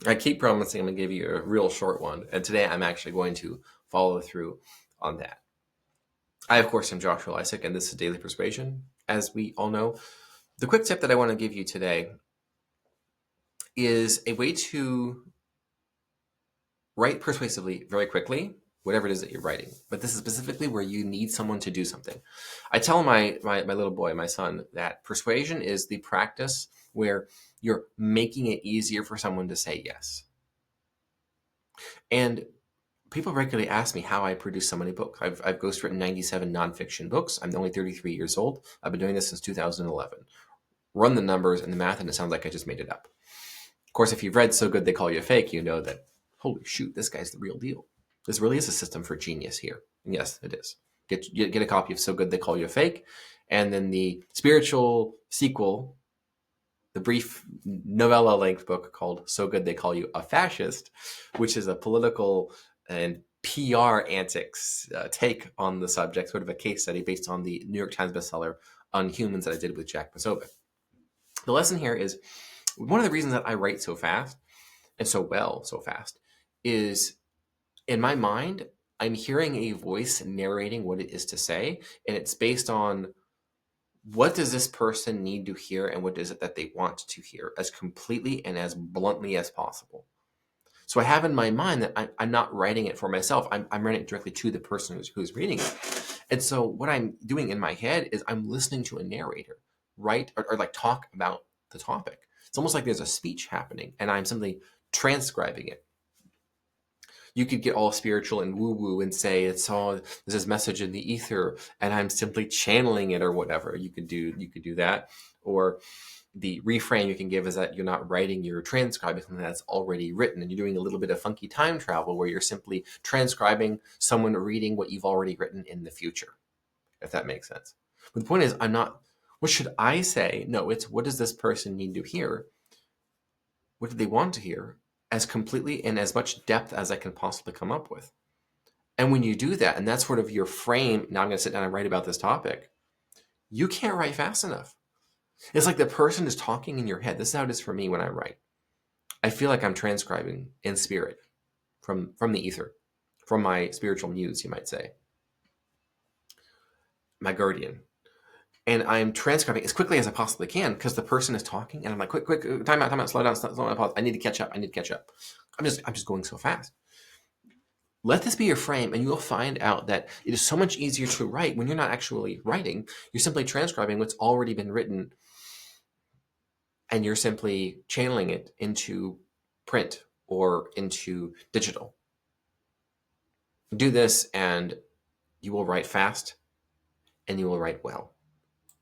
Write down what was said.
I keep promising I'm going to give you a real short one, and today I'm actually going to follow through on that. I, of course, am Joshua Lisec, and this is Daily Persuasion. As we all know, the quick tip that I want to give you today is a way to write persuasively very quickly, whatever it is that you're writing. But this is specifically where you need someone to do something. I tell my little boy, my son, that persuasion is the practice where you're making it easier for someone to say yes. And people regularly ask me how I produce so many books. I've ghostwritten 97 nonfiction books. I'm only 33 years old. I've been doing this since 2011. Run the numbers and the math, and it sounds like I just made it up. Of course, if you've read So Good They Call You Fake, you know that, holy shoot, this guy's the real deal. This really is a system for genius here. And yes, it is. Get a copy of So Good They Call You Fake, and then the spiritual sequel, the brief novella-length book called So Good They Call You a Fascist, which is a political and PR antics take on the subject, sort of a case study based on the New York Times bestseller on humans that I did with Jack Posobiec. The lesson here is one of the reasons that I write so fast and so well so fast is in my mind, I'm hearing a voice narrating what it is to say, and it's based on what does this person need to hear and what is it that they want to hear as completely and as bluntly as possible. So I have in my mind that I'm not writing it for myself. I'm writing it directly to the person who's reading it. And so what I'm doing in my head is I'm listening to a narrator write or like talk about the topic. It's almost like there's a speech happening and I'm simply transcribing it. You could get all spiritual and woo-woo and say it's all there's this message in the ether and I'm simply channeling it or whatever. You could do that. Or the reframe you can give is that you're not writing, you're transcribing something that's already written, and you're doing a little bit of funky time travel where you're simply transcribing someone reading what you've already written in the future, if that makes sense. But the point is, I'm not, what should I say? No, it's what does this person need to hear? What do they want to hear? As completely and as much depth as I can possibly come up with. And when you do that, and that's sort of your frame, now I'm going to sit down and write about this topic, you can't write fast enough. It's like the person is talking in your head. This is how it is for me when I write. I feel like I'm transcribing in spirit from the ether, from my spiritual muse, you might say, my guardian. And I'm transcribing as quickly as I possibly can because the person is talking, and I'm like, quick, time out, slow down, pause. I need to catch up. I'm just going so fast. Let this be your frame, and you'll find out that it is so much easier to write when you're not actually writing. You're simply transcribing what's already been written, and you're simply channeling it into print or into digital. Do this, and you will write fast, and you will write well.